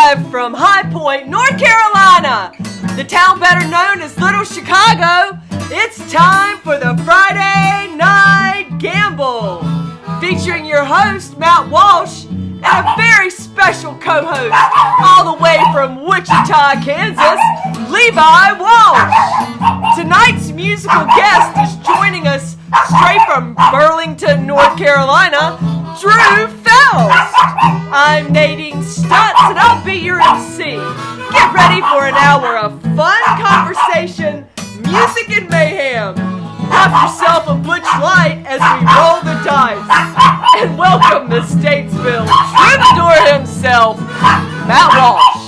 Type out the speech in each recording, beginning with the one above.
live from High Point, North Carolina, the town better known as Little Chicago. It's time for the Friday Night Gamble, featuring your host, Matt Walsh, and a very special co-host, all the way from Wichita, Kansas, Levi Walsh. Tonight's musical guest is joining us straight from Burlington, North Carolina, Drew Faust. I'm Nite Stutz, and I'll be your MC. Get ready for an hour of fun conversation, music, and mayhem. Have yourself a Butch Light as we roll the dice. And welcome the Statesville troubadour himself, Matt Walsh.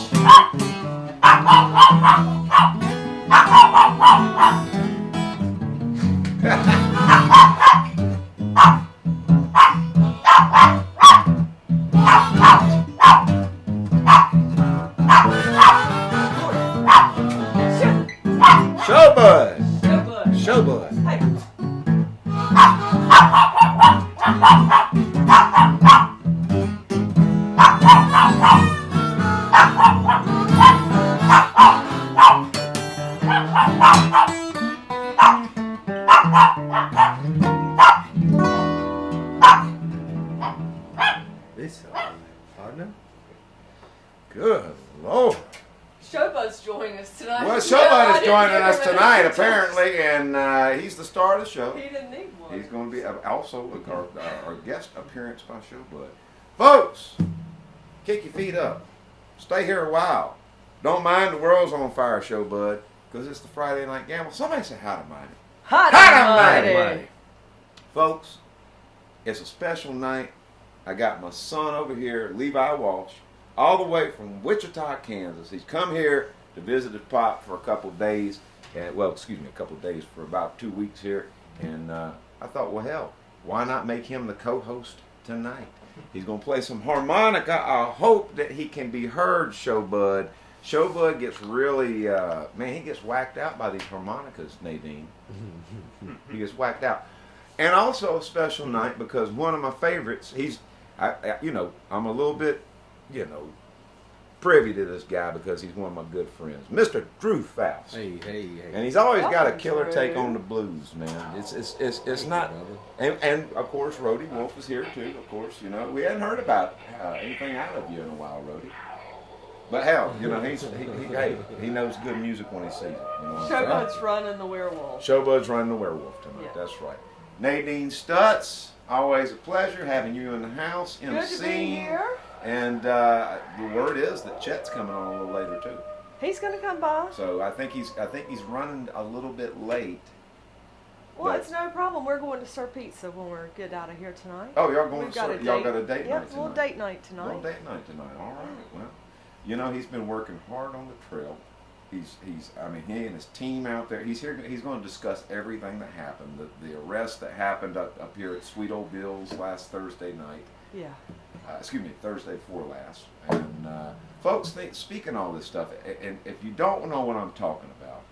Showbud. Hey. This partner. Good Lord. Showbud's joining us tonight. Well, Showbud is joining us tonight, apparently, and he's the star of the show. He didn't need one. He's going to be also our guest appearance by Showbud. Folks, kick your feet up. Stay here a while. Don't mind the world's on fire, Showbud, because it's the Friday Night Gamble. Somebody say hi to Mighty. Hi to Mighty. Folks, it's a special night. I got my son over here, Levi Walsh, all the way from Wichita, Kansas. He's come here to visit his pop for a couple of days. A couple of days for about 2 weeks here. And I thought, well, hell, why not make him the co-host tonight? He's going to play some harmonica. I hope that he can be heard, Showbud. Showbud gets really, he gets whacked out by these harmonicas, Nadine. He gets whacked out. And also a special night because one of my favorites, I'm a little bit, privy to this guy because he's one of my good friends, Mr. Drew Faust. Hey. And he's always got a killer take on the blues, man. It's not, and of course, Rody Wolf is here too. Of course, we hadn't heard about anything out of you in a while, Rody. But hell, he knows good music when he sees it. Showbud's running the werewolf. Showbud's running the werewolf tonight. Yeah. That's right. Nite Stutz, always a pleasure having you in the house. Good to be here. And the word is that Chet's coming on a little later too. He's going to come by. So I think he's running a little bit late. Well, it's no problem. We're going to Sir Pizza when we get out of here tonight. Oh, y'all going to Sir? Y'all got a date night tonight? Yep, a little date night tonight. All right. Well, he's been working hard on the trail. He and his team out there. He's here. He's going to discuss everything that happened. The arrest that happened up here at Sweet Old Bill's last Thursday night. Yeah. Thursday before last. And folks, speaking all this stuff, and if you don't know what I'm talking about,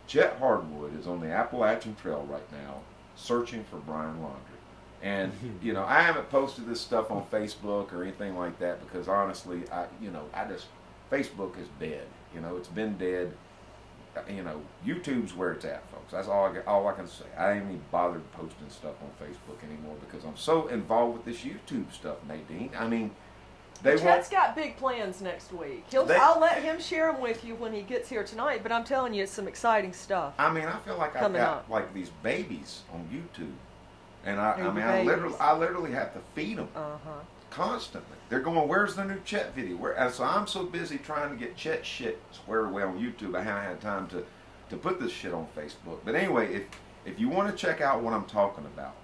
Chet Hardwood is on the Appalachian Trail right now, searching for Brian Laundrie. And I haven't posted this stuff on Facebook or anything like that because honestly, Facebook is dead. It's been dead. YouTube's where it's at, folks. That's all I can say. I ain't even bothered posting stuff on Facebook anymore because I'm so involved with this YouTube stuff, Nadine. Chet's got big plans next week. I'll let him share them with you when he gets here tonight, but I'm telling you, it's some exciting stuff. I feel like I've got like these babies on YouTube. And I literally have to feed them constantly. They're going, where's the new Chet video? And so I'm so busy trying to get Chet shit squared away on YouTube, I haven't had time to put this shit on Facebook. But anyway, if you want to check out what I'm talking about,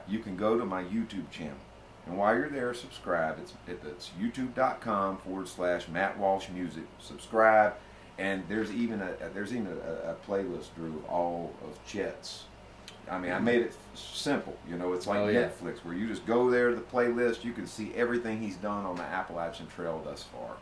you can go to my YouTube channel. And while you're there, subscribe. It's youtube.com/Matt Walsh Music. Subscribe. And there's even a playlist, Drew, of all of Chet's. I made it simple. It's like Netflix, where you just go there to the playlist. You can see everything he's done on the Appalachian Trail thus far.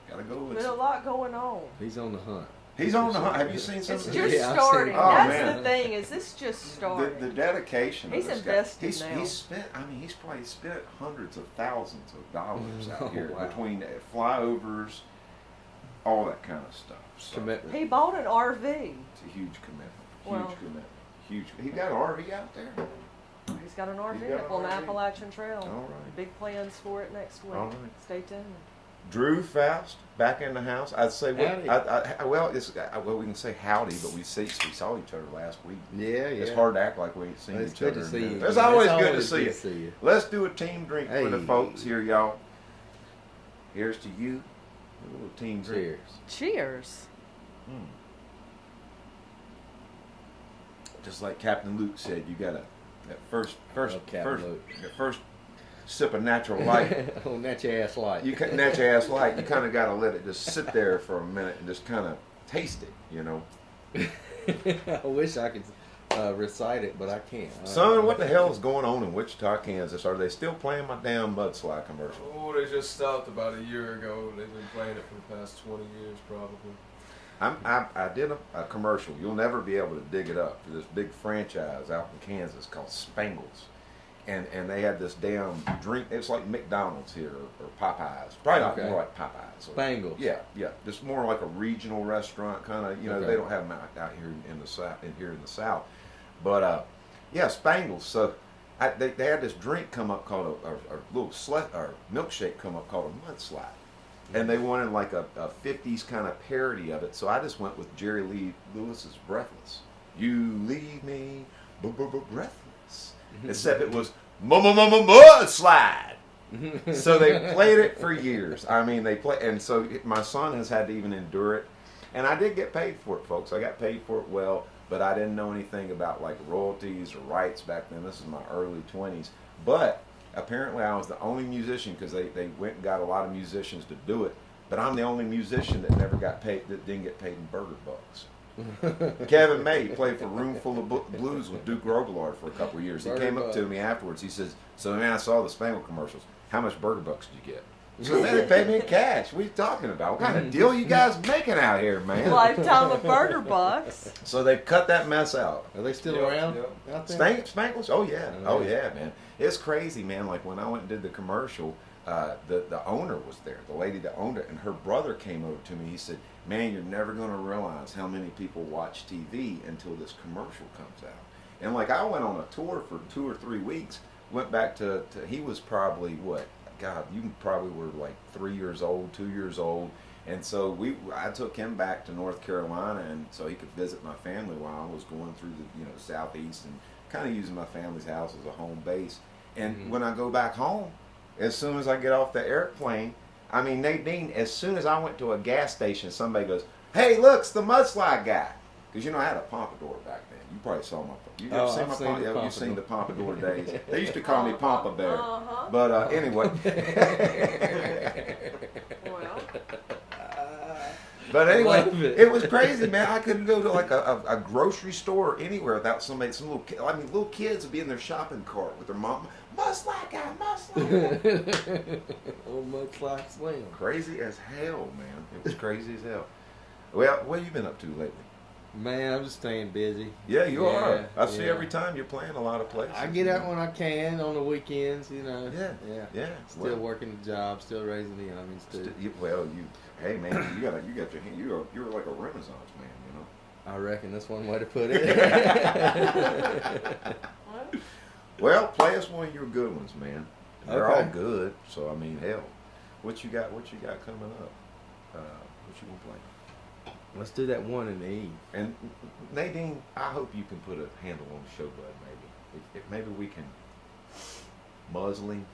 Gotta go. There's a lot going on. He's on the hunt. He's on the hunt. Have you seen some? It's of just his? starting. Oh, That's man. the thing. Is this just starting? The dedication. He's of this invested guy. now. He's spent. I mean, he's probably spent hundreds of thousands of dollars Oh, out here wow. between flyovers, all that kind of stuff. So Commitment. He bought an RV. it's a huge commitment. Well- Huge commitment. Huge. He got an RV out there. He's got an RV He's got up an on the RV. Appalachian Trail. All right. Big plans for it next week. All right. Stay tuned. Drew Foust back in the house. I'd say, Howdy. well, we can say howdy, but we saw each other last week. Yeah. It's hard to act like we ain't seen It's each good other. to see you. It's always good to see see you. you. Let's do a team drink for the Hey. folks here, y'all. Here's to you. A little team drink. Cheers. Cheers. Just like Captain Luke said, you gotta that first Captain Luke. the first sip of natural light. Oh, not your ass light. You natural ass light. You kind of gotta let it just sit there for a minute and just kind of taste it, you know. I wish I could recite it, but I can't. Son, what the hell is going on in Wichita, Kansas? Are they still playing my damn mudslide commercial? Oh, they just stopped about a year ago. They've been playing it for the past 20 years, probably. I did a commercial. You'll never be able to dig it up for this big franchise out in Kansas called Spangles, and they had this damn drink. It's like McDonald's here or Popeyes. Probably not Okay. more like Popeyes. Spangles. Yeah. Just more like a regional restaurant kind of. You know, Okay. they don't have them out here in the south. But yeah, Spangles. So they had this drink come up called a little milkshake come up called a mudslide. And they wanted like a 50s kind of parody of it. So I just went with Jerry Lee Lewis's Breathless. You leave me breathless. Except it was mudslide. So they played it for years. I mean, and so my son has had to even endure it. And I did get paid for it, folks. I got paid for it well, but I didn't know anything about like royalties or rights back then. This is my early 20s. But apparently I was the only musician because they went and got a lot of musicians to do it, but I'm the only musician that never got paid, that didn't get paid in burger bucks. Kevin May played for Roomful of Blues with Duke Robillard for a couple of years. He came up to me afterwards. He says, "So man, I saw the Spangle commercials. How much burger bucks did you get?" So man, they paid me in cash. What are you talking about? What kind of deal you guys making out here, man? Lifetime of burger bucks. So they've cut that mess out. Are they still Yep, around yep. out there? Spangles? Oh yeah, man. It's crazy, man. Like when I went and did the commercial, the owner was there, the lady that owned it, and her brother came over to me. He said, "Man, you're never going to realize how many people watch TV until this commercial comes out." And like I went on a tour for 2 or 3 weeks. Went back to he was probably what? God, you probably were like 3 years old, 2 years old. And so I took him back to North Carolina, and so he could visit my family while I was going through the southeast and kind of using my family's house as a home base. And when I go back home, as soon as I get off the airplane, I mean, Nadine, as soon as I went to a gas station, somebody goes, "Hey, look, it's the mudslide guy." Because, I had a pompadour back then. You probably saw my... You've seen the pompadour days. They used to call me Pampa Bear. But anyway. Well, But anyway, Love it. it was crazy, man. I couldn't go to like a grocery store or anywhere without some little kids would be in their shopping cart with their mom. Mudslide guy, mudslide guy. Old mudslide slam. Crazy as hell, man. It was crazy as hell. Well, what have you been up to lately? Man, I'm just staying busy. Yeah, you are. I see yeah. every time you're playing a lot of places. I get out when I can on the weekends, Yeah. Yeah. Still Well, working the job, still raising the youngins too. hey man, you got your hand. You're like a Renaissance man, I reckon that's one way to put it. Well, play us one of your good ones, man. They're all Okay. good. So I mean, hell, what you got coming up? What you gonna play? Let's do that one in the E. And Nadine, I hope you can put a handle on the show, bud. Maybe, maybe we can muzzle him.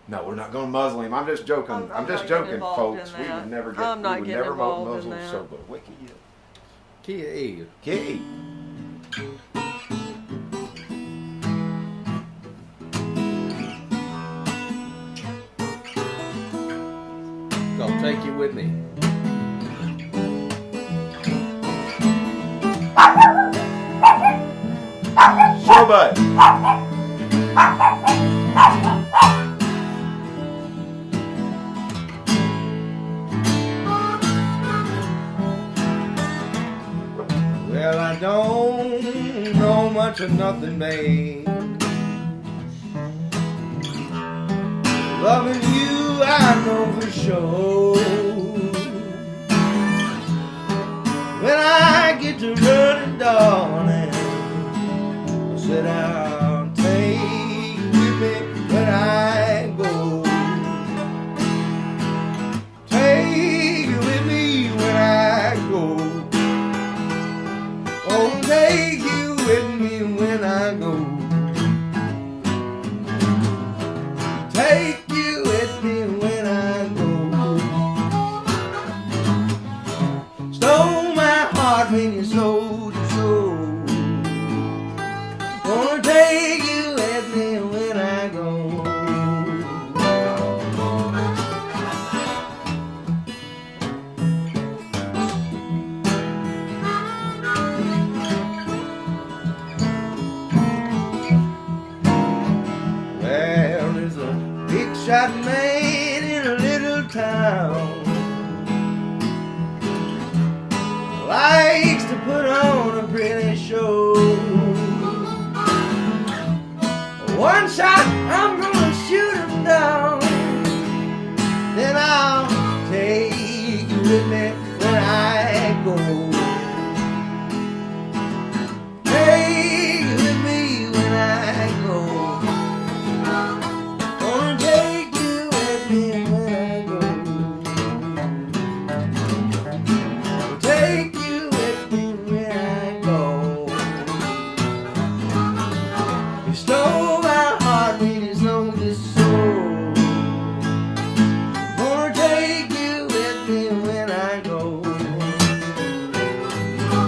No, we're not going to muzzle him. I'm just joking. I'm I'm just not getting joking, involved folks. in We that. would never get. I'm not we would getting never involved in muzzle that. show, but wiki you. Kia E. Key. I'll take you with me. Show, bud. don't know much of nothing, babe. Loving you, I know for sure. When I get to running, darling, I said I'll take you with me when I go. Take you with me when I go. Oh, take you with me when I go. Take you with me when I go. Stole my heart when you sold your soul. Gonna take you with me when I go. Well, there's a big shot man in a little town. Likes to put on a pretty show. One shot, I'm gonna shoot him down. Then I'll take you with me when I go. Take you with me when I go. Gonna take you with me when I go. Take you with me when I go. You stole my heart when you sold your soul. Gonna take you with me when I go.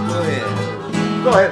Go ahead. Go ahead.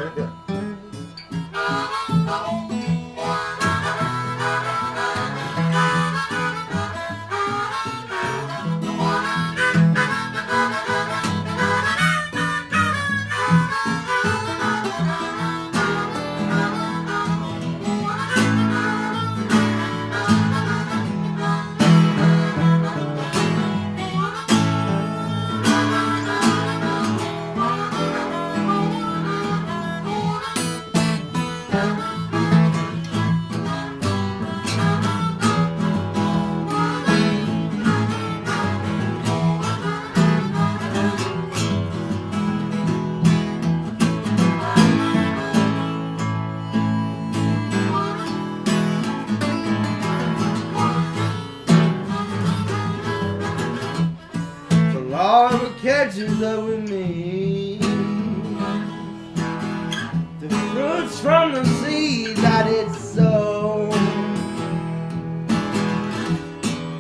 Catches up with me. The fruits from the seeds I did sow.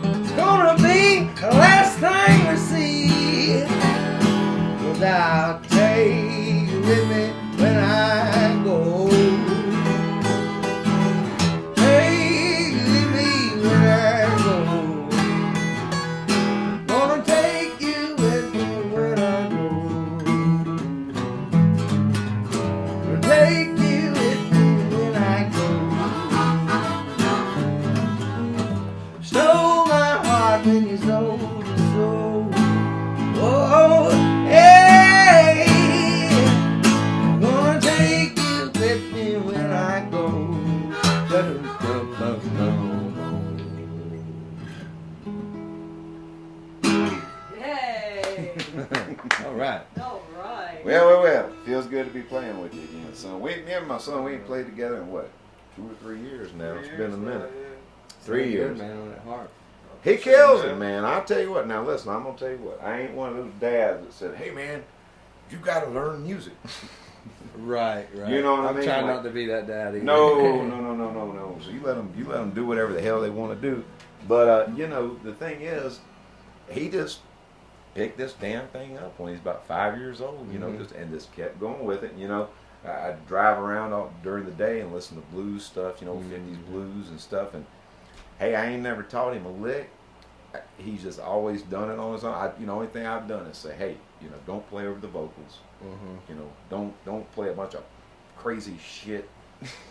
It's gonna be the last thing we see. Cause I'll take you with me when I go. Take you with me when I go. Gonna take you with me when I go. Take you with me when I go. Stole my heart when you sold your soul. Oh, hey. Gonna take you with me when I go. Yay! All right. All right. Well. Feels good to be playing with you again, son. Me and my son, we ain't played together in what, 2 or 3 years now. It's been a minute. 3 years. Man on that harp. He kills it, man. I'll tell you what. Now listen, I'm gonna tell you what. I ain't one of those dads that said, "Hey, man, you got to learn music." Right. You know what I mean? I'm trying Like, not to be that dad either. No. So you let them do whatever the hell they want to do. But you know, the thing is, he just picked this damn thing up when he's about 5 years old. You know, just kept going with it. You know, I'd drive around during the day and listen to blues stuff. You know, 50s blues and stuff. And hey, I ain't never taught him a lick. He's just always done it on his own. Only thing I've done is say, hey, don't play over the vocals. You know, don't play a bunch of crazy shit.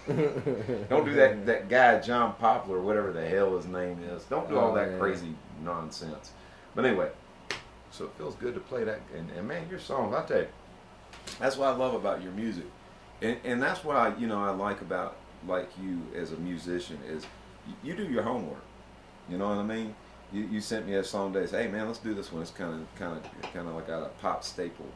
Don't do that guy John Poplar or whatever the hell his name is. Don't do all that crazy nonsense. But anyway, so it feels good to play that. And man, your songs, I tell you, That's what I love about your music, and that's what I like about you as a musician is you do your homework. You know what I mean? You sent me a song today. Say, hey man, let's do this one. It's kind of like got a pop staple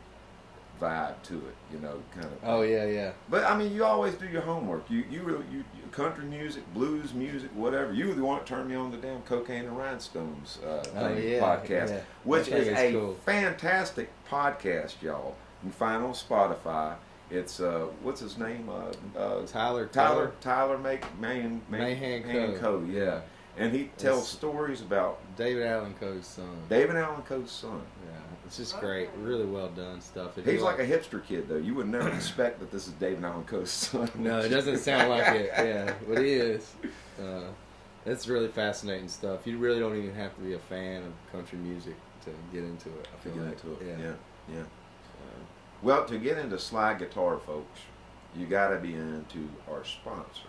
vibe to it. You know, kind of. Oh yeah. But I mean, you always do your homework. You country music, blues music, whatever. You were the one that turned me on the damn Cocaine and Rhinestones podcast, which is a fantastic podcast, y'all. You can find it on Spotify. It's what's his name? Tyler Mahan Co. Yeah, and he tells stories about David Allan Coe's son. Yeah, it's just great. Really well done stuff. He's like a hipster kid, though. You would never expect that this is David Allan Coe's son. No, it doesn't sound like it. Yeah, but he is. It's really fascinating stuff. You really don't even have to be a fan of country music to get into it. I feel Yeah. Well, to get into slide guitar, folks, you got to be into our sponsor,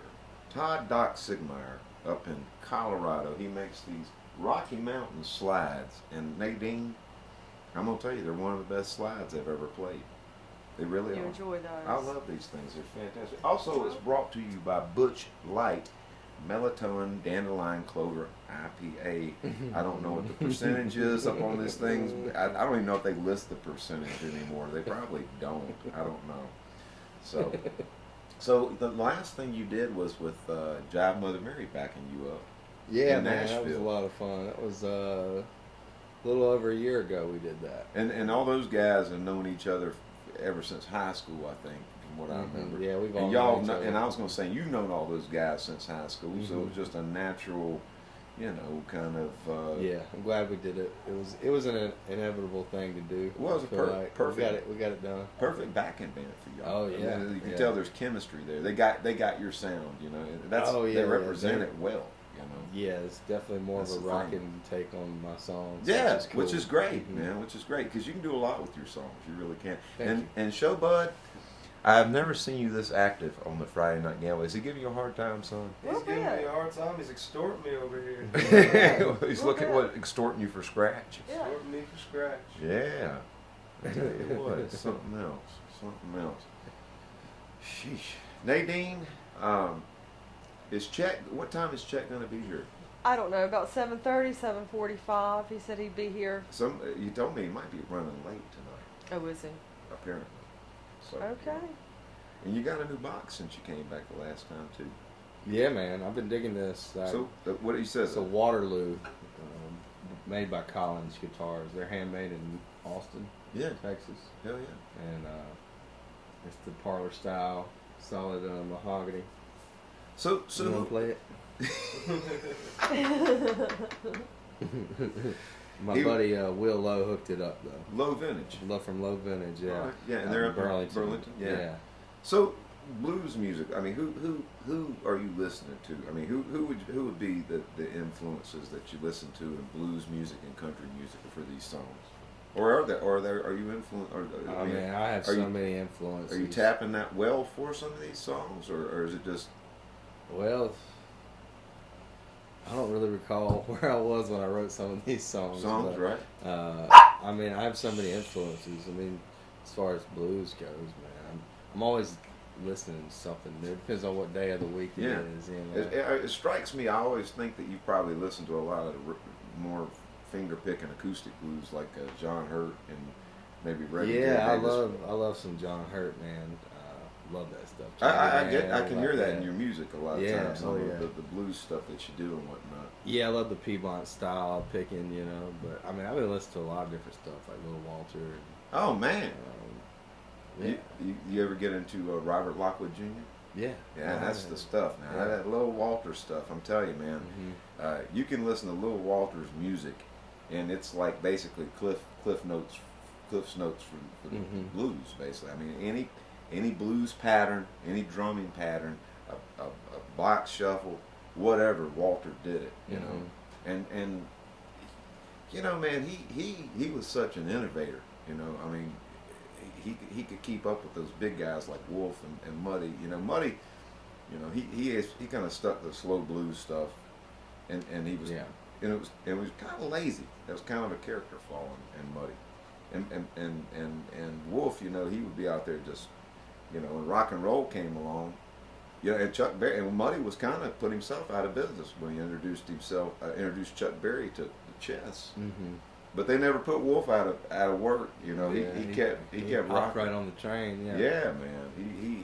Todd Doc Sigmeyer, up in Colorado. He makes these Rocky Mountain slides, and Nadine, I'm gonna tell you, they're one of the best slides I've ever played. They really are. You enjoy those? I love these things. They're fantastic. Also, it's brought to you by Butch Light Melatonin Dandelion Clover IPA. I don't know what the percentage is up on this thing. I don't even know if they list the percentage anymore. They probably don't. I don't know. So the last thing you did was with Jive Mother Mary backing you up. Yeah, man, that was a lot of fun. That was a little over a year ago we did that. And all those guys have known each other ever since high school, I think. What I remember. Yeah, we've all known each other. And I was going to say, you've known all those guys since high school, so it was just a natural, kind of. Yeah, I'm glad we did it. It was an inevitable thing to do. It was perfect. We got it done. Perfect backing band for y'all. Oh yeah, you can tell there's chemistry there. They got your sound. They represent it well. Yeah, it's definitely more of a rockin' take on my songs. Yeah, which is great, man. Which is great because you can do a lot with your songs. You really can. And Show Bud, I've never seen you this active on the Friday Night Gamble. Is he giving you a hard time, son? He's giving me a hard time. He's extorting me over here. He's extorting you for scratch. Yeah. Extorting me for scratch. Yeah. I tell you what, it's something else. Sheesh. Nadine, is Chet? What time is Chet going to be here? I don't know. About 7:30, 7:45. He said he'd be here. You told me he might be running late tonight. Oh, is he? Apparently. So, okay. And you got a new box since you came back the last time too. Yeah, man. I've been digging this. So what he says? It's a Waterloo, made by Collins Guitars. They're handmade in Austin, Texas. Hell yeah. And it's the parlor style, solid mahogany. So you want to play it? My buddy Will Lowe hooked it up though. Low Vintage. From Low Vintage, yeah. Right. Yeah, and they're up in Burlington. Yeah. So blues music. I mean, who are you listening to? I mean, who would be the influences that you listen to in blues music and country music for these songs? Or are you influenced? I have so many influences. Are you tapping that well for some of these songs, or is it just? Well, I don't really recall where I was when I wrote some of these songs. Right? I mean, I have so many influences. I mean, as far as blues goes, man, I'm always listening to something new. It depends on what day of the week it is. It strikes me. I always think that you probably listen to a lot of the more finger-picking acoustic blues like John Hurt and maybe Reverend Davis. I love some John Hurt, man. Love that stuff. I can hear that in your music a lot of times. The blues stuff that you do and whatnot. Yeah, I love the Piedmont style picking, But I mean, I've been listening to a lot of different stuff like Little Walter. Oh man. You ever get into Robert Lockwood Jr.? Yeah. Yeah, that's the stuff, man. Yeah. That Little Walter stuff, I'm telling you, man. Mm-hmm. You can listen to Little Walter's music, and it's like basically Cliff's notes for the blues, basically. I mean, any blues pattern, any drumming pattern, a block shuffle, whatever, Walter did it, you know. And man, he was such an innovator, I mean, he could keep up with those big guys like Wolf and Muddy. Muddy, he kind of stuck to the slow blues stuff, and he was, and it was kind of lazy. That was kind of a character flaw in Muddy. And Wolf, you know, he would be out there just, you know, when rock and roll came along, you know, and Chuck Berry, and Muddy was kind of put himself out of business when he introduced Chuck Berry to the chess. Mm-hmm. But they never put Wolf out of work. You know, Yeah, he kept rocking right on the train. Yeah. Yeah, man.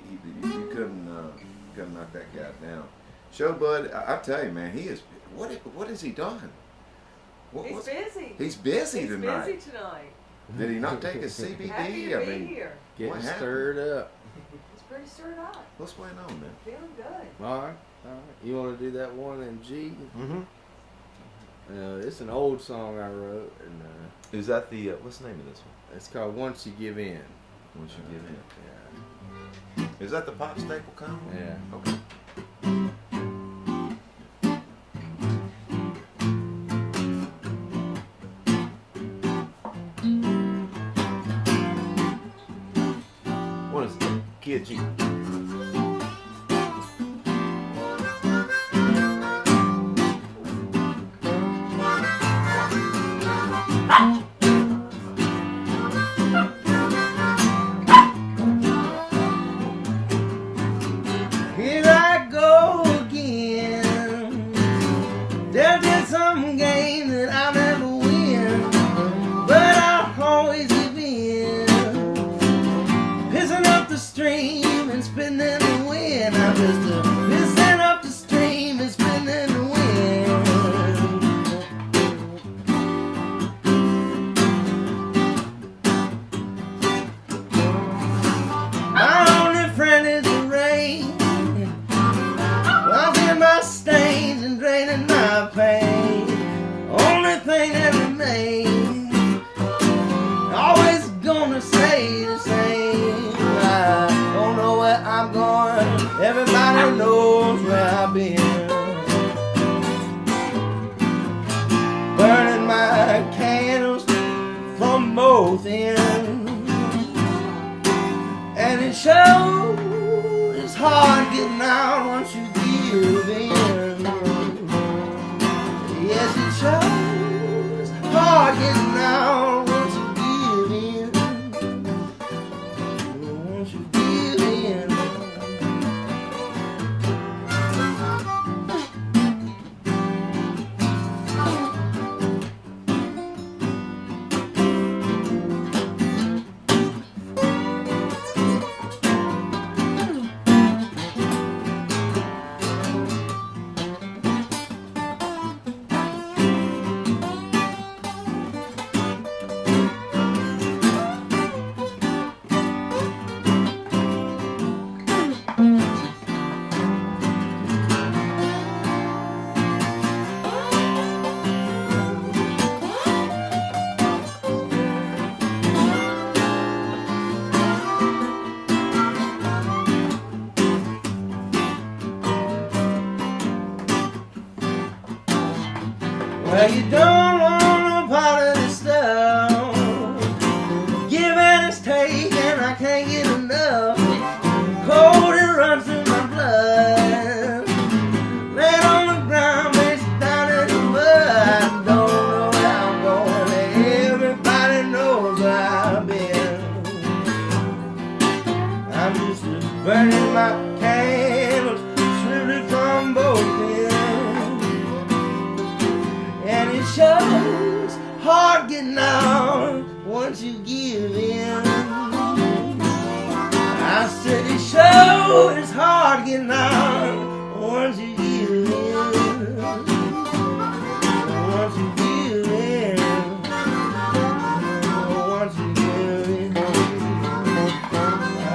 You couldn't knock that guy down. Show Bud, I tell you, man, he is. What has he done? He's busy. He's busy tonight. He's busy tonight. Did he not take his CBD? Happy to be here. Getting stirred up. It's pretty stirred up. What's going on, man? Feeling good. All right. You want to do that one in G? Mm-hmm. It's an old song I wrote, and Is that the what's the name of this one? it's called "Once You Give In." Once you give in. Yeah. Is that the pop staple kind? Yeah. Okay. What is it? Key of G. Here I go again. There's just some game that I'll never win, but I'll always give in. Pissing up the stream and spinning the wind. I'm just pissing up the stream and spinning the wind. My only friend is the rain, washing my stains and draining my pain. Only thing that remains, always gonna say the same. I don't know where I'm going, everybody knows where I've been. Burning my candles from both ends. And it shows it's hard getting out once you give in. Yes, it shows hard getting out once you give in. Once you give in. Well, you don't want no part of this stuff. Give and it's take, and I can't get enough. Cold it runs through my blood. Laid on the ground, face down in the mud. I don't know where I'm going. Everybody knows where I've been. I'm just burning my candles, swiftly from both ends. And it shows hard getting out once you give in. I said it shows hard getting out once you give in. Once you give in. Once you give in. I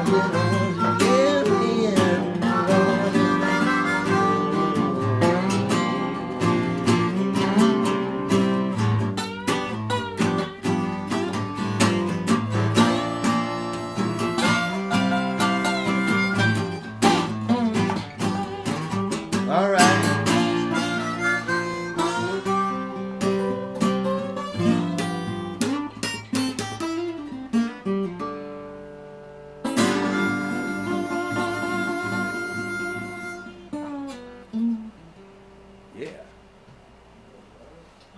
said once you give in.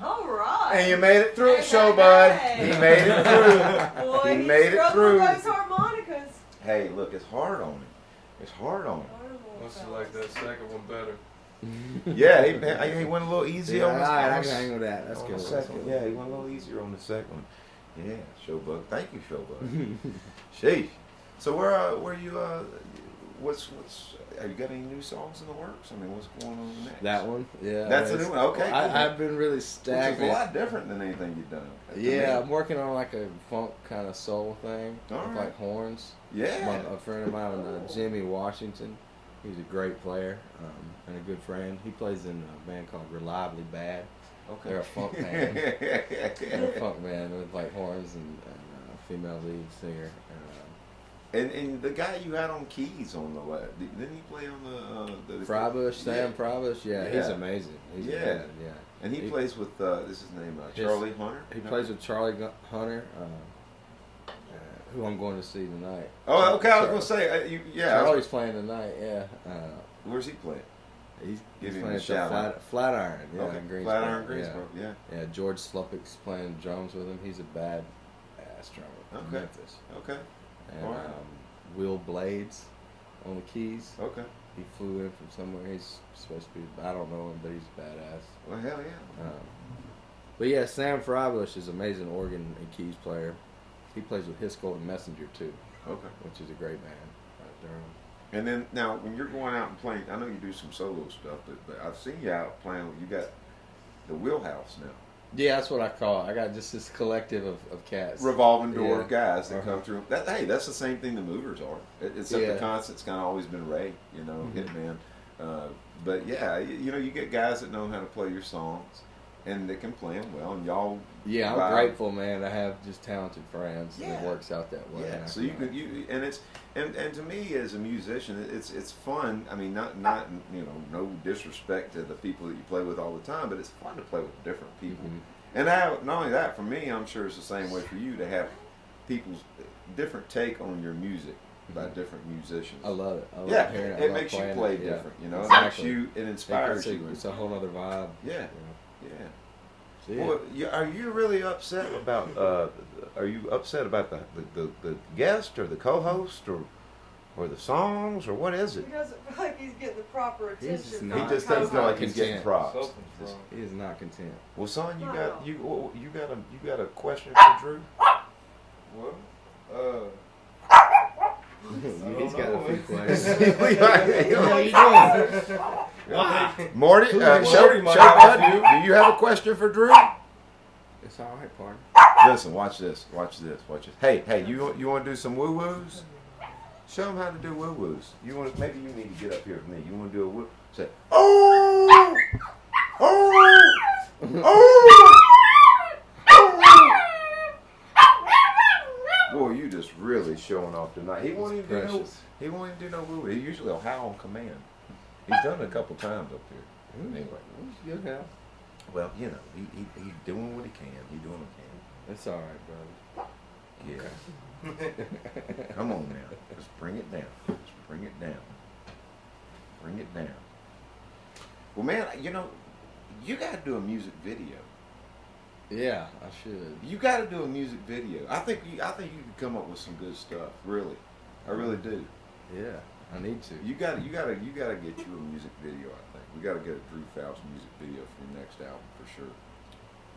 All right. And you made it through, Hey, show hey, bud. hey. He made it through. Boy, He he's made it struggling through. with those harmonicas. Hey, look, it's hard on him. It's hard on him. Must have liked that second one better. Yeah, he went a little easy on the Alright, I can hang with that. That's on good. the second. Yeah, he went a little easier on the second one. Yeah, Showbug. Thank you, Showbug. Sheesh. So where you what's have you got any new songs in the works? I mean, what's going on next? That one, yeah. That's a new one. Okay, cool. I've been really Which stagnant. is a lot different than anything you've done. to Yeah, me. I'm working on like a funk kind of soul thing All with right. like horns. Yeah. A friend of mine, Jimmy Washington, he's a great player and a good friend. He plays in a band called Reliably Bad. Okay. They're a funk band. They're a funk band with like horns and a female lead singer. And the guy you had on keys on the left, didn't he play on the Frybush, Sam Frybush, yeah, he's Yeah. amazing. He's Yeah. amazing, yeah. And he plays with this is his name Charlie Hunter. He plays with Charlie Hunter, who I'm going to see tonight. Oh, okay. I was gonna say Charlie's playing tonight. Yeah. Where's he playing? He's Give him playing a at shout the out. Flatiron. Yeah, Okay. in Greensboro. Flatiron, Greensboro. Yeah. Yeah, George Sluppick's playing drums with him. He's a bad ass drummer from Okay. Memphis. Okay. And All right. Will Blades on the keys. Okay. He flew in from somewhere. He's supposed to be, I don't know him, but he's badass. Well, hell yeah. But yeah, Sam Frybush is an amazing organ and keys player. He plays with Hisco and Messenger too, Okay. which is a great band out of Durham. And then now, when you're going out and playing, I know you do some solo stuff, but I've seen you out playing. You got the Wheelhouse now, Yeah, that's what I call it. I got just this collective of cats. revolving door Yeah. guys that Uh-huh. come through. Hey, that's the same thing the Movers are. Except Yeah. the constant's kind of always been Ray, Mhm. Hitman. But yeah, you get guys that know how to play your songs, and they can play them well, and y'all. Yeah, I'm vibe. grateful, man. I have just talented friends, and Yeah. it works out that way. Yeah, And I so you can- could and it's and to me as a musician, it's fun. I mean, not no disrespect to the people that you play with all the time, but it's fun to play with different people. Mhm. And not only that, for me, I'm sure it's the same way for you to have people's different take on your music by different musicians. I love it. I love Yeah, hearing it. I it love makes you playing play it. Yeah. different. It Exactly. makes you, it inspires you. It's a whole other vibe. Yeah, you know. yeah. So, yeah. Well, are you really upset about? Are you upset about the guest or the co-host or the songs or what is it? He doesn't feel like he's getting the proper He's just attention. not- He just doesn't feel like he's getting Content. props. Something's wrong. He is not content. Well, son, you No. got a question for Drew? Well, He's got a few know. questions. How you doing? Morty, Morty might show have a bud, few. do you have a question for Drew? It's all right, partner. Listen, watch this. Hey, you want to do some woo woos? Show him how to do woo woos. Maybe you need to get up here with me. You want to do a woo? Say, oh, oh, oh. Boy, you just really showing off tonight. He won't even do no woo. He usually will howl on command. He's done it a couple times up here. Anyway, Good now. well, he's doing what he can. He's doing what he can. It's all right, brother. Yeah. Come on now. Just bring it down. Just bring it down. Bring it down. Well, man, you got to do a music video. Yeah, I should. You got to do a music video. I think you could come up with some good stuff. Really, I really do. Yeah, I need to. You got to get you a music video. I think we got to get a Drew Faust music video for your next album for sure.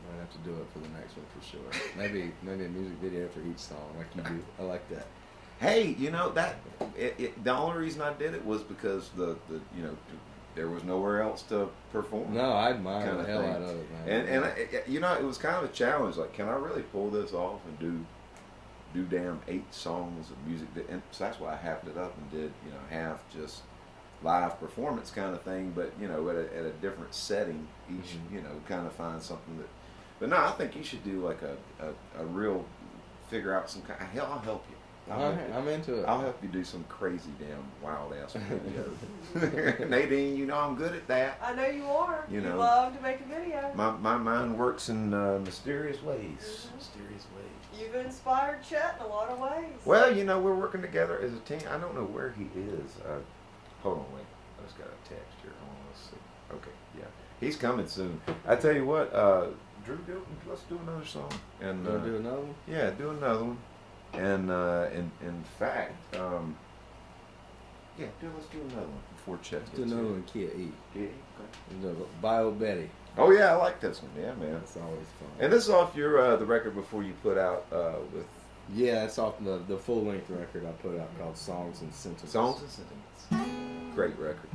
Might have to do it for the next one for sure. Maybe a music video for each song, like you do. I like that. Hey, the only reason I did it was because there was nowhere else to perform. No, I admire Kinda the hell thing. out of it, man. And it was kind of a challenge. Like, can I really pull this off and do damn 8 songs of music? And so that's why I halved it up and did half just live performance kind of thing, but at a different setting each. Kind of find something that. But no, I think you should do like a real figure out some kind. Hell, I'll help you. I'm into it. I'll help you do some crazy damn wild ass videos. Nadine, I'm good at that. I know you are. You You know. love to make a video. My mind works in mysterious ways. Mhm. Mysterious ways. You've inspired Chet in a lot of ways. Well, we're working together as a team. I don't know where he is. Hold on, wait. I just got a text here. Hold on, let's see. Okay, yeah. He's coming soon. I tell you what, Drew, let's do another song. And Wanna do another one? yeah, do another one. And in fact, yeah, let's do another one before Chet Let's do gets another here. one, Kid E. Yeah, okay. Bio Betty. Oh yeah, I like this one. Yeah, man. That's always fun. And this is off your the record before you put out with Yeah, it's off the full length record I put out called Songs and Sentiments. Songs and Sentiments. Great record.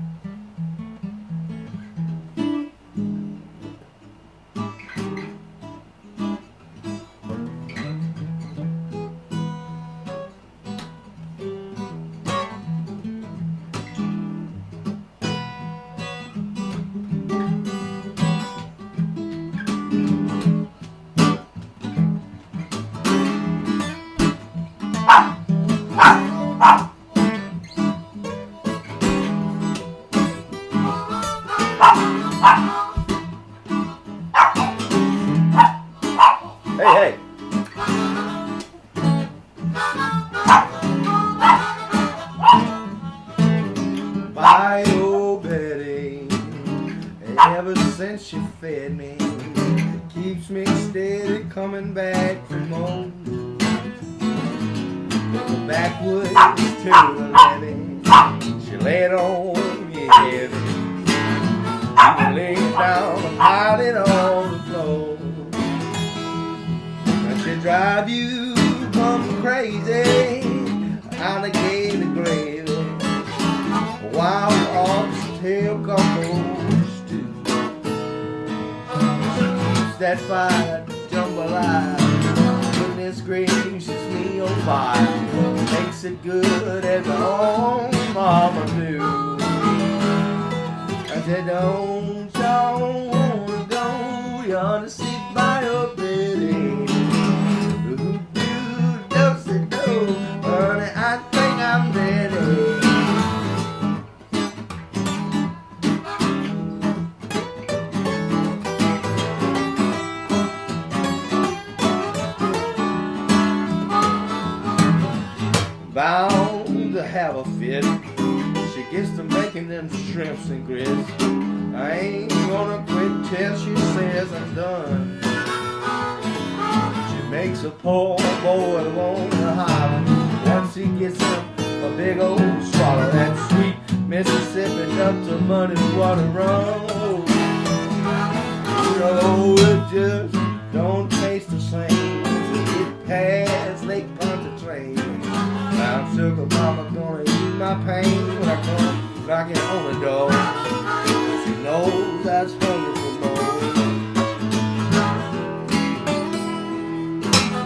Hey. Bio Betty, ever since she fed me, keeps me steady coming back for more. The backwoods to the levee, she laid on me heavy. You lay down and piled it on the floor. Now she drive you come crazy, alligator gravy, wild ox tail gumbo stew. She keeps that fire jambalaya, goodness gracious me on fire, makes it good as her own mama knew. I said, don't y'all wanna go, you ought to see Bio Betty. Do, honey, I think I'm ready. Bound to have a fit. She gets to making them shrimps and grits. I ain't gonna quit till she says I'm done. She makes a poor boy wanna holler once he gets him a big old swallow. That sweet Mississippi Delta muddy water run. You know it just don't taste the same until you get past Lake Pontchartrain. Now sugar mama gonna eat my pain when I come knocking on the door. She knows I was hungry for more.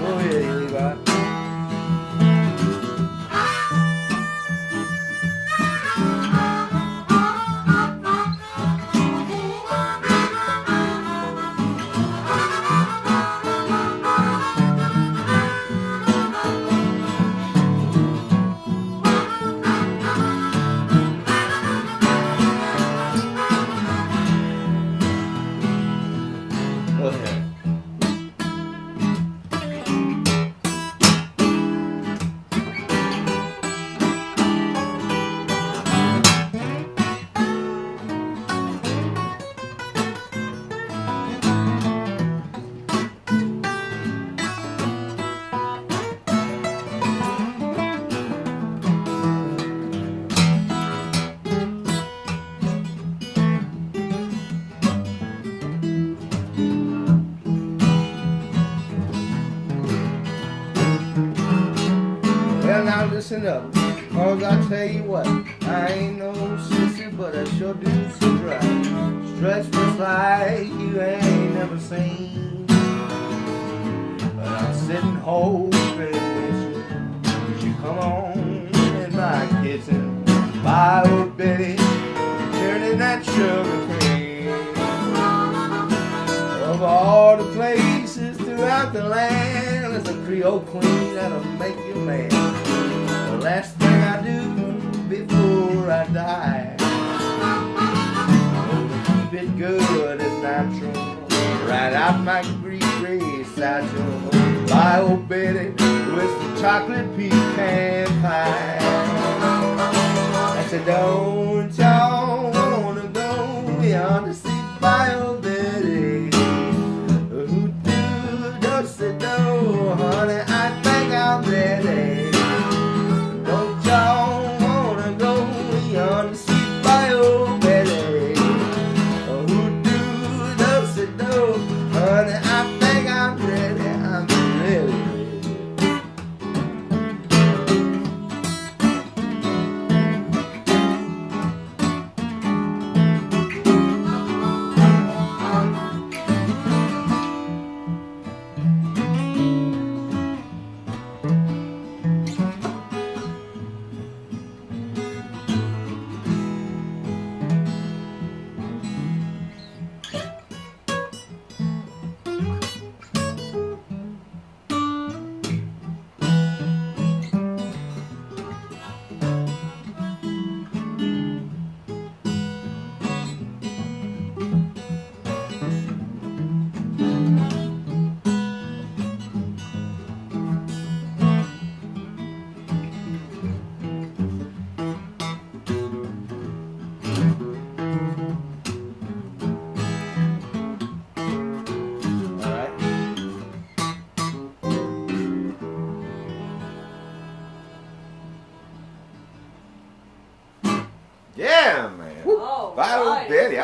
Go ahead, Levi. Go ahead. Well, now listen up, cause I tell you what, I ain't no sissy, but I sure do sit right. Stretched just like you ain't never seen. But I'm sitting hoping you come on in my kitchen, Bio Betty, turning that sugar cream. Of all the places throughout the land, there's a Creole queen that'll make you mad. The last thing I do before I die, I'm gonna keep it good and natural, right out my gray satchel. Bio Betty with the chocolate pecan pie. I said, don't y'all wanna go beyond to see Bio Betty?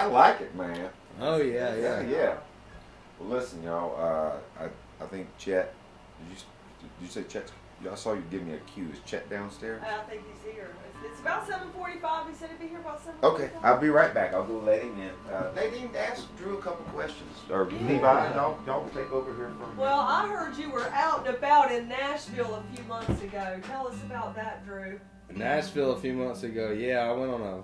like it, man. Oh yeah. Yeah. Well, listen, y'all. I think Chet. Did you say Chet? I saw you give me a cue. Is Chet downstairs? I think he's here. It's about 7:45. He said he'd be here about 7:45. Okay, I'll be right back. I'll go let him in. Nadine, ask Drew a couple questions. Or Levi, y'all take over here for a minute. Well, I heard you were out and about in Nashville a few months ago. Tell us about that, Drew. Nashville a few months ago. Yeah, I went on a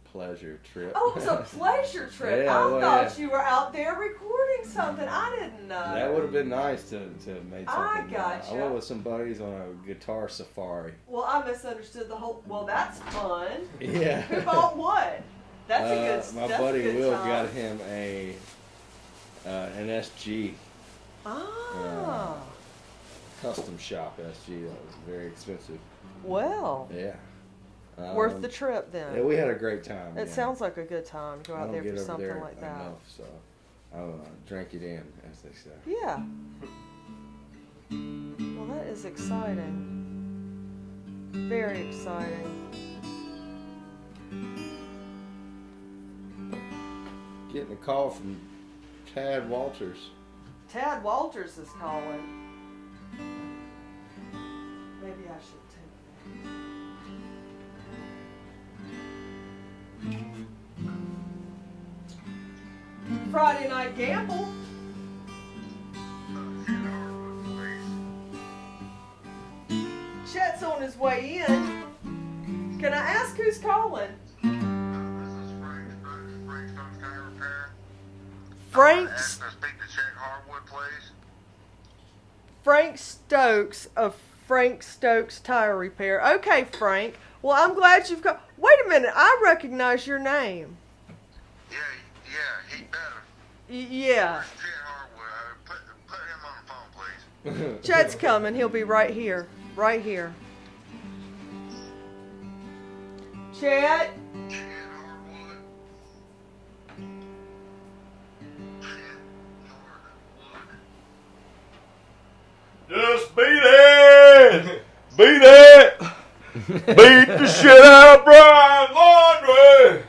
pleasure trip. Oh, it was a pleasure trip. Yeah, I well, thought you were out there recording something. I didn't know. That would have been nice to make something. gotcha. I went with some buddies on a guitar safari. Well, I misunderstood the whole. Well, that's fun. Yeah. Who bought what? That's a good. My that's buddy a good Will time. got him an SG. Ah. Custom shop SG. That was very expensive. Well. Yeah. Worth the trip then. Yeah, we had a great time. It sounds like a good time. Go out there for something like that. Enough, so I drank it in, as they say. Yeah. Well, that is exciting. Very exciting. Getting a call from Tad Walters. Tad Walters is calling. Maybe I should take that. Friday Night Gamble. Chet's on his way in. Can I ask who's calling? Frank. Ask to speak to Chet Hardwood, please. Frank Stokes of Frank Stokes Tire Repair. Okay, Frank. Well, I'm glad you've come. Wait a minute. I recognize your name. Yeah, he better. Yeah. Where's Chet Hardwood? Put him on the phone, please. Chet's coming. He'll be right here. Right here. Chet? Chet Hardwood. Chet Hardwood. Just beat it! Beat it! Beat the shit out of Brian Laundrie!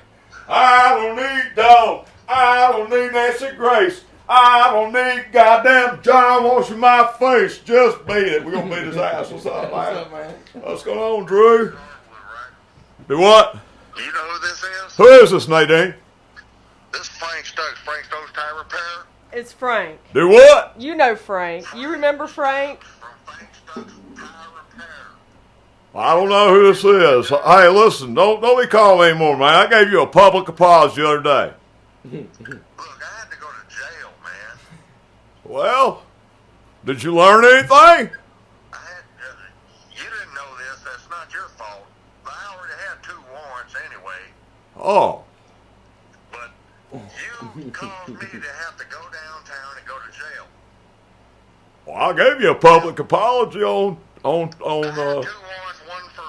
I don't need dog. I don't need Nancy Grace. I don't need goddamn John washing my face. Just beat it. We're going to beat his ass. What's up, man? What's going on, Drew? Hardwood, right? Do what? Do you know who this is? Who is this, Nadine? This is Frank Stokes Tire Repair. It's Frank. Do what? You know Frank. You remember Frank? From Frank Stokes Tire Repair. I don't know who this is. Hey, listen, don't be calling anymore, man. I gave you a public apology the other day. Look, I had to go to jail, man. Well, did you learn anything? You didn't know this. That's not your fault. But I already had 2 warrants anyway. Oh, But you caused me to have to go downtown and go to jail. well, I gave you a public apology on. I had 2 warrants, one for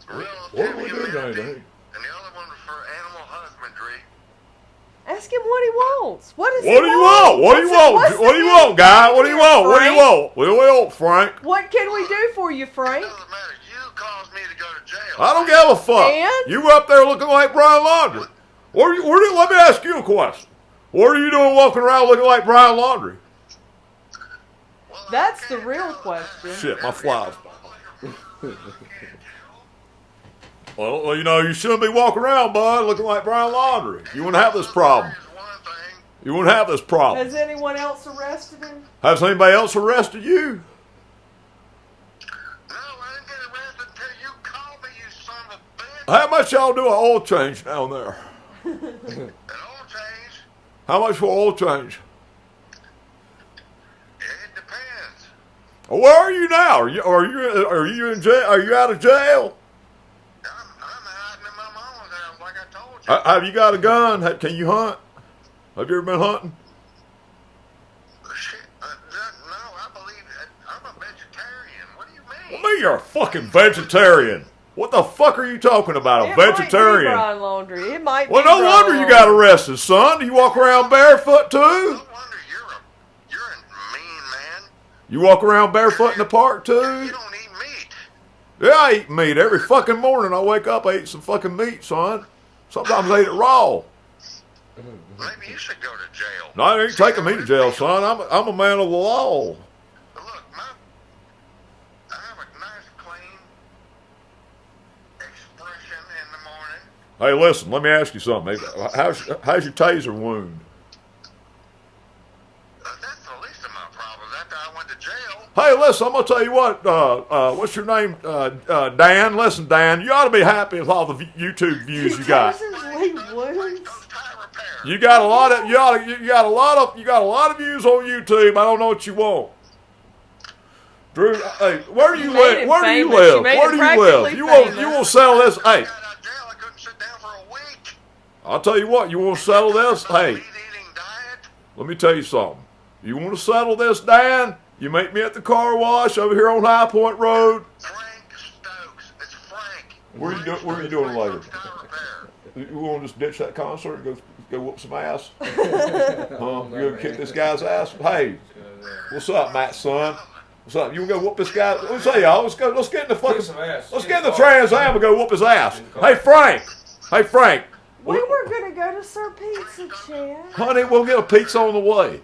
What do we relative do, immunity, Nadine? and the other one was for animal husbandry. Ask him what he wants. What is What do you want? What do you want? What's What do you the want, guy? What do you deal, want? What do you Frank? want? What do you want, Frank? What can we do for you, Frank? It doesn't matter. You caused me to go to jail. I don't give a fuck. And? You were up there looking like Brian Laundrie. Let me ask you a question. What are you doing walking around looking like Brian Laundrie? Well, I That's the can't real tell question. that. Shit, my flies. Can't tell. Well, you shouldn't be walking around, bud, looking like Brian Laundrie. You wouldn't have this problem. There's one thing. You wouldn't have this problem. Has anyone else arrested him? Has anybody else arrested you? No, I didn't get arrested until you called me, you son of a bitch. How much y'all do an oil change down there? An oil change? How much for oil change? It depends. Where are you now? Are you in jail? Are you out of jail? I'm hiding in my mama's house like I told you. Have you got a gun? Can you hunt? Have you ever been hunting? Shit, no, I believe that I'm a vegetarian. What do you mean? Well, me, you're a fucking vegetarian. What the fuck are you talking about? A It might be vegetarian? Brian Laundrie. It might Well, be no Brian wonder you Laundrie. got arrested, son. Do you walk around barefoot too? No wonder you're a mean man. You walk around barefoot in the park You too? don't eat meat. Yeah, I eat meat every fucking morning. I wake up, I eat some fucking meat, son. Sometimes I eat it raw. Maybe you should go to jail. No, you ain't taking me to jail, son. I'm a man of the law. Look, I have a nice, clean expression in the morning. Hey, listen, let me ask you something. How's your taser wound? That's the least of my problems after I went to jail. Hey, listen, I'm going to tell you what. What's your name? Dan. Listen, Dan, you ought to be happy with all the YouTube views you got. You got a lot of you got a lot of views on YouTube. I don't know what you want. Drew, hey, where do you live? Where do you live? Where do you live? You want to sell this? Hey, I'll tell you what. You want to settle this? Hey, let me tell you something. You want to settle this, Dan? You meet me at the car wash over here on High Point Road. Frank Stokes. It's Frank. Where are you doing later? You want to just ditch that concert and go whoop some ass? You gonna kick this guy's ass? Hey, what's up, Matt's son? What's up? You wanna go whoop this guy? Let me say, y'all. Let's get in the fucking. Let's get in the Trans Am and go whoop his ass. Hey, Frank. Hey, Frank. We were gonna go to Sir Pizza, Chad. Honey, we'll get a pizza on the way.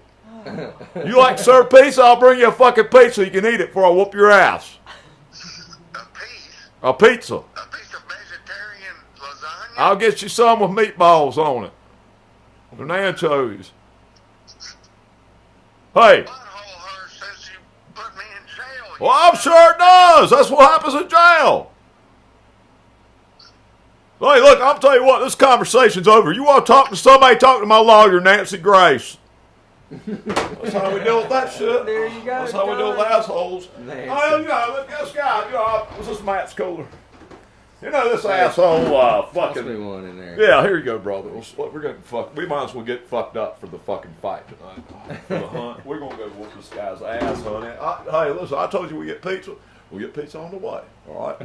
You like Sir Pizza? I'll bring you a fucking pizza. You can eat it before I whoop your ass. A pizza. A piece of vegetarian lasagna? I'll get you some with meatballs on it. And anchovies. Hey. Well, I'm sure it does. That's what happens in jail. Hey, look, I'll tell you what, this conversation's over. You want to talk to somebody, talk to my lawyer, Nancy Grace. That's how we deal with that shit. There you go. That's how we deal with assholes. Nancy. Oh, you know, look, this guy, was this Matt's cooler? You know, this asshole, fucking. Must be one in there. Yeah, here you go, brother. We're getting fucked. We might as well get fucked up for the fucking fight tonight. For the hunt. We're gonna go whoop this guy's ass, honey. Hey, listen, I told you we get pizza. We'll get pizza on the way. All right.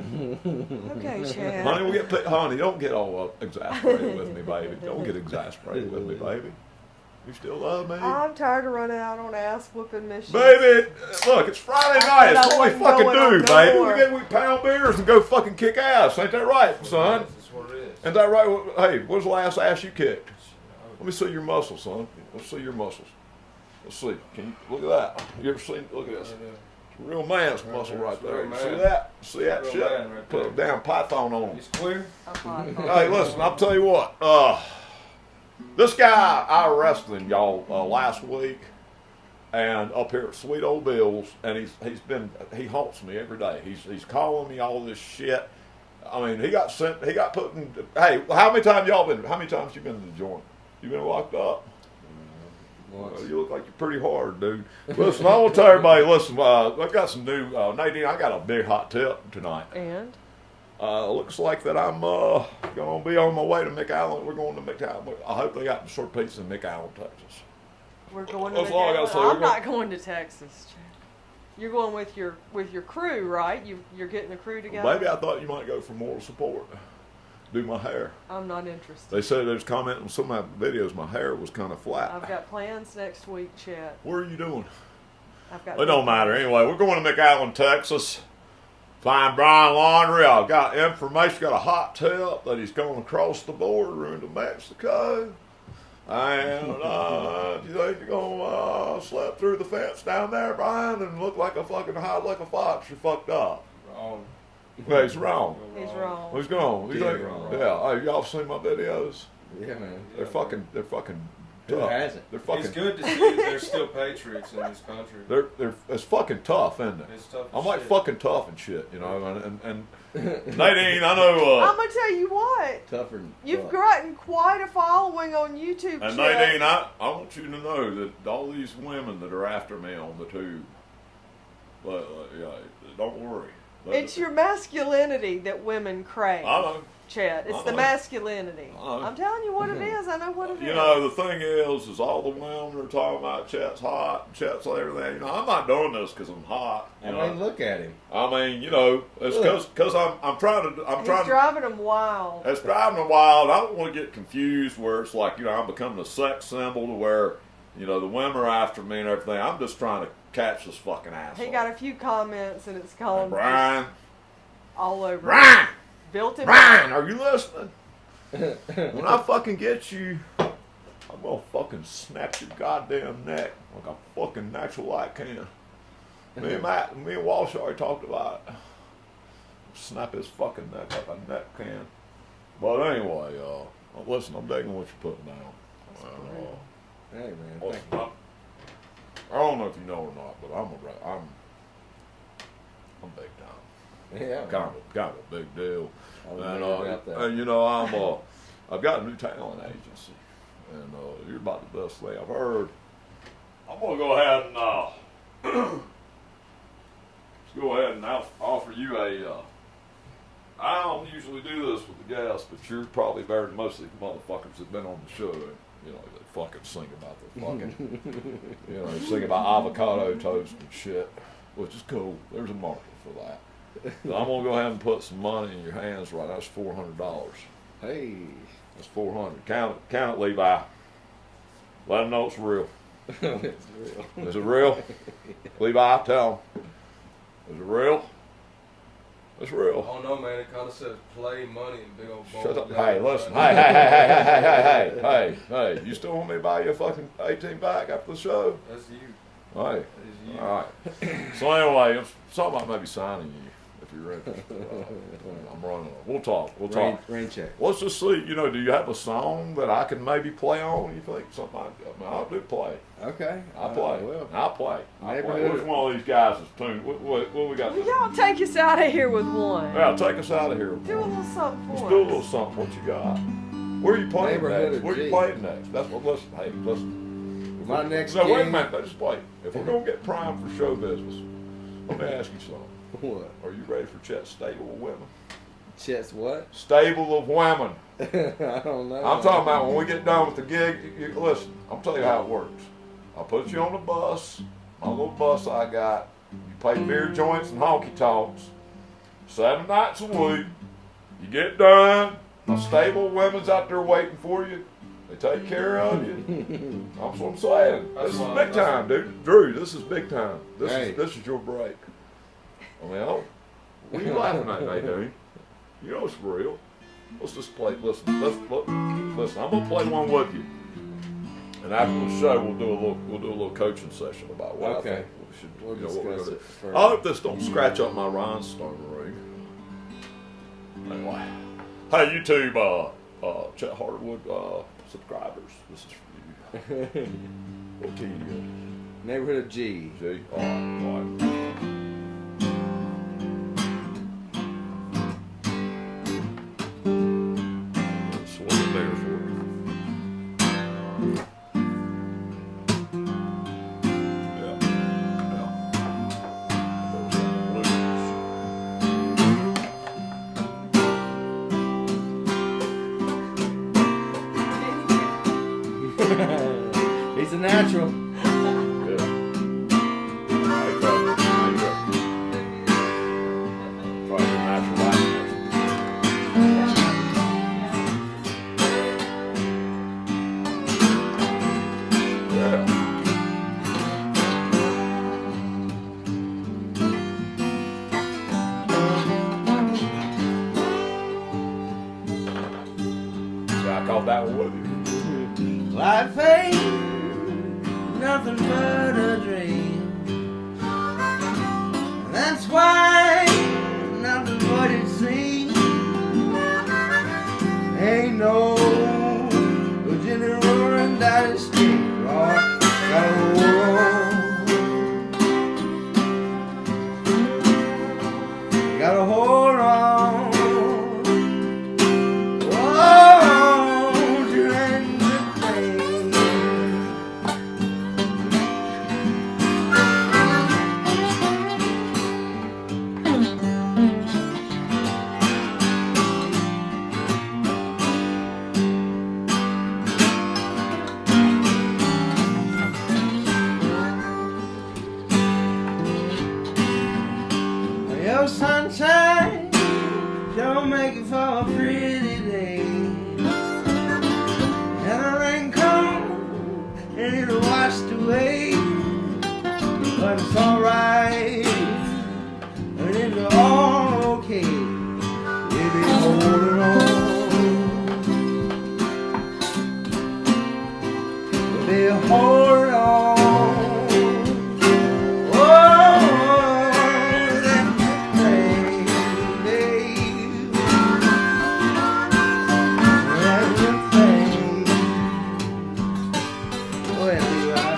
Okay, Chad. Honey, we get pizza. Honey, don't get all exasperated with me, baby. Don't get exasperated with me, baby. You still love me? I'm tired of running out on ass whooping mission. Baby, look, it's Friday night. It's what we fucking do, baby. More. We pound beers and go fucking kick ass. Ain't that right, son? That's what it is. Ain't that right? Hey, when's the last ass you kicked? Let me see your muscles, son. Let's see your muscles. Let's see. Can you look at that? You ever seen? Look at this. It's a real man's muscle right there. You see that? See that shit? Right. Put a damn python on him. He's clear. Hey, listen. I'll tell you what. This guy, I arrested him, y'all, last week, and up here at Sweet Old Bill's, and he haunts me every day. He's calling me all this shit. I mean, he got put in. Hey, how many times you been in the joint? You been locked up? You look like you're pretty hard, dude. Listen, I want to tell everybody. Listen, I've got some new Nadine. I got a big hot tip tonight. And looks like that I'm going to be on my way to McAllen. We're going to McAllen. I hope they got the short pizza in McAllen, Texas. we're going to. That's all I gotta say. I'm not going to Texas, Chad. You're going with your crew, right? You're getting a crew together. Well, maybe I thought you might go for moral support. Do my hair. I'm not interested. They said they was commenting on some of my videos. My hair was kind of flat. I've got plans next week, Chet. Where are you doing? I've got. It don't matter. Anyway, we're going to McAllen, Texas. Find Brian Laundrie. I've got information. Got a hot tip that he's going across the border into Mexico. And if you think you're going to slip through the fence down there, Brian, and look like a fucking hide like a fox, you're fucked up. Wrong. Well, he's wrong. He's wrong. He's gone. He's like, wrong. yeah. Hey, y'all seen my videos? Yeah, man. They're fucking Who tough. hasn't? They're fucking. It's good to see that there's still patriots in this country. It's fucking tough, isn't it? It's tough as I'm like shit. fucking tough and shit, you know. And Nadine, I know. I'm gonna tell you what. Tougher than You've fuck. gotten quite a following on YouTube. And Chet. Nadine, I want you to know that all these women that are after me on the tube, yeah, don't worry. It's your masculinity that women crave. I know. Chet. It's I the know. masculinity. I know. I'm telling you what it is. I know what it is. You know, the thing is all the women are talking about Chet's hot, and Chet's everything. You know, I'm not doing this because I'm hot. You know, Look at him. I mean, you know, it's because I'm trying to. He's driving them wild. It's driving them wild. I don't want to get confused where it's like, you know, I'm becoming a sex symbol to where, you know, the women are after me and everything. I'm just trying to catch this fucking asshole. He got a few comments and it's calling. Brian, All over. Ryan! Built in. Ryan, are you listening? When I fucking get you, I'm gonna fucking snap your goddamn neck like a fucking natural light can. Me and Walsh already talked about it. Snap his fucking neck like a neck can. But anyway, listen, I'm digging what you're putting down. Hey man, Listen, I don't know if you know or not, but I'm big time. yeah. Kind of a big deal. I was thinking about that. And you know, I've got a new talent agency, and you're about the best thing I've heard. I'm gonna go ahead and offer you a. I don't usually do this with the guests, but you're probably better than most of these motherfuckers that've been on the show. You know, they fucking sing about the fucking, you know, sing about avocado toast and shit, which is cool. There's a market for that. So I'm gonna go ahead and put some money in your hands right now. That's $400. Hey. That's $400. Count it, Levi. Let them know it's real. It's real. Is it real? Levi, tell them. Is it real? It's I real. don't know, man. It kind of says play money and big old ball. Shut up. down. Hey, listen. Hey. You still want me to buy you a fucking 18 pack after the show? That's you. Hey. That is you. All right. So anyway, something about maybe signing you if you're interested. I'm running. We'll talk. Rain check. Let's just see. You know, do you have a song that I can maybe play on? You think something? I'll do play. Okay. I'll play. Well. I'll play. Neighborhood. Which one of these guys is tuned? What we got? Well, y'all take us out of here with one. Yeah, take us out of here. Do a little something for Let's us. do a little something. What you got? Where are you playing Neighborhood next? of Where are you G. playing next? That's what. Listen. Hey, listen. My next No, wait a gig- minute. Just wait. If we're gonna get primed for show business, let me ask you something. What? Are you ready for Chet's stable of women? Chet's what? Stable of women. I don't know. I'm talking about when we get done with the gig. Listen, I'm telling you how it works. I'll put you on the bus, my little bus I got. You pay beer joints and honky tonks 7 nights a week. You get done. My stable of women's out there waiting for you. They take care of you. That's what I'm saying. This is big time, dude. Drew, this is big time. This is your break. I mean, what are you laughing at, Nate? You know it's real. Let's just play. Listen. Listen. I'm gonna play one with you, and after the show, we'll do a little coaching session about what I think we should. We'll you know, what we're discuss gonna it do. further. I hope this don't scratch up my rhinestone ring. Anyway, hey YouTube, Chet Hardwood subscribers, this is for you. What key you got? Neighborhood of G. G. All right. Swing it there for you. Yeah. He's a natural. That one with you. Life ain't nothing but a dream. That's why nothing but it seems. Ain't no Virginia roaring down the street. Rock, gotta hold on. Sunshine, don't make it for a pretty day. And the rain comes and it'll wash away. But it's alright, and it's all okay. be holding on. Oh, that thing, that thing. Go ahead, Levi.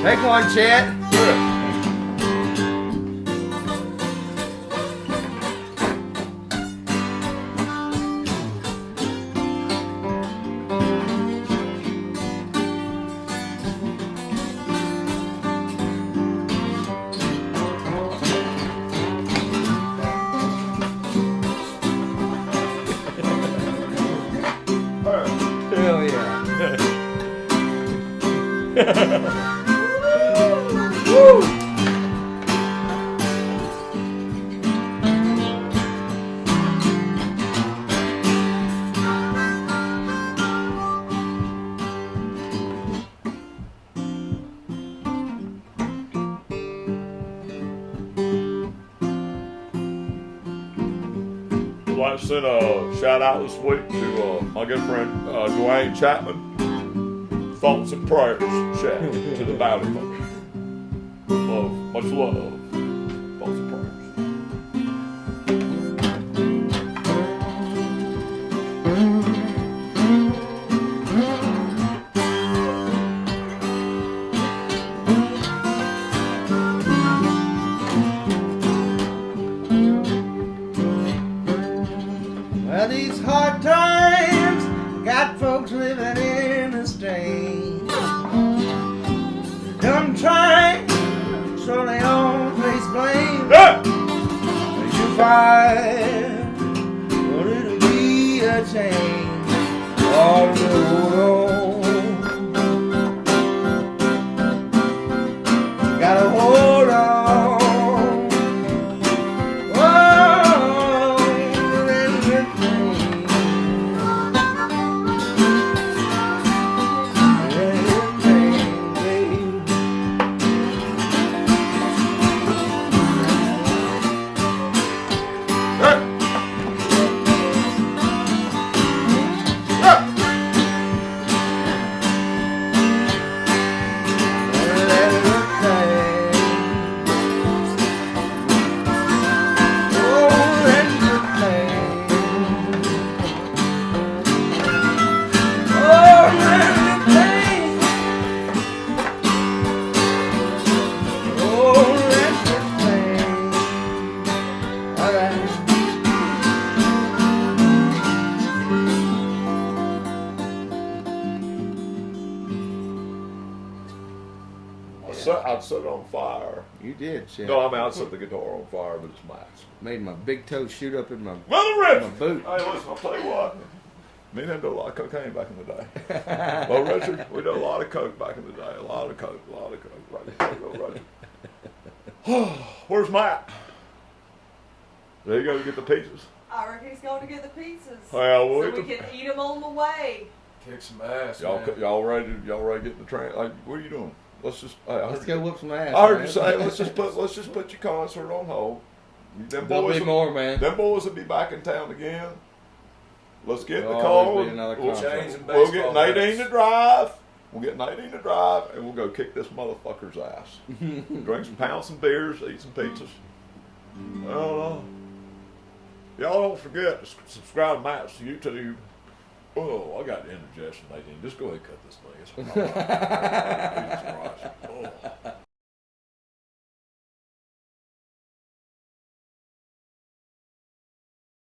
Take one, Chet. Hell yeah. Woo! I'd like to send a shout out this week to my good friend Dwayne Chapman. Thoughts and prayers, Chet, to the bounty hunter. Love, much love. Thoughts and prayers. Well, these hard times got folks living in the strain. Done trying, so they all place blame. Yeah! You find, well, it'll be a change all the road. Gotta hold on. Oh, everything. I'd set it on fire. You did, Chet. No, I mean, I'd set the guitar on fire, but it's mats. Made my big toe shoot up in my Mother Rich! my boot. Hey, listen, I'll tell you what. Me and him did a lot of cocaine back in the day. Well, Richard, we did a lot of coke back in the day. A lot of coke. Right. Where's Matt? There you go to get the pizzas. I reckon he's going to get the pizzas. Well, so we'll we can eat them on the way. Kick some ass, y'all, man. y'all ready to get in the train? Like, what are you doing? Let's just. Let's go whoop some ass. I heard man. you say let's just put your concert on hold. Them There'll boys be more, man. Them boys will be back in town again. Let's get the There'll call. always be another We'll concert. get Nadine to drive. We'll get Nadine to drive, and we'll go kick this motherfucker's ass. Drink some pounds, some beers, eat some pizzas. Y'all don't forget to subscribe to Matt's YouTube. Oh, I got indigestion, Nadine. Just go ahead and cut this thing. It's Jesus Christ. Oh.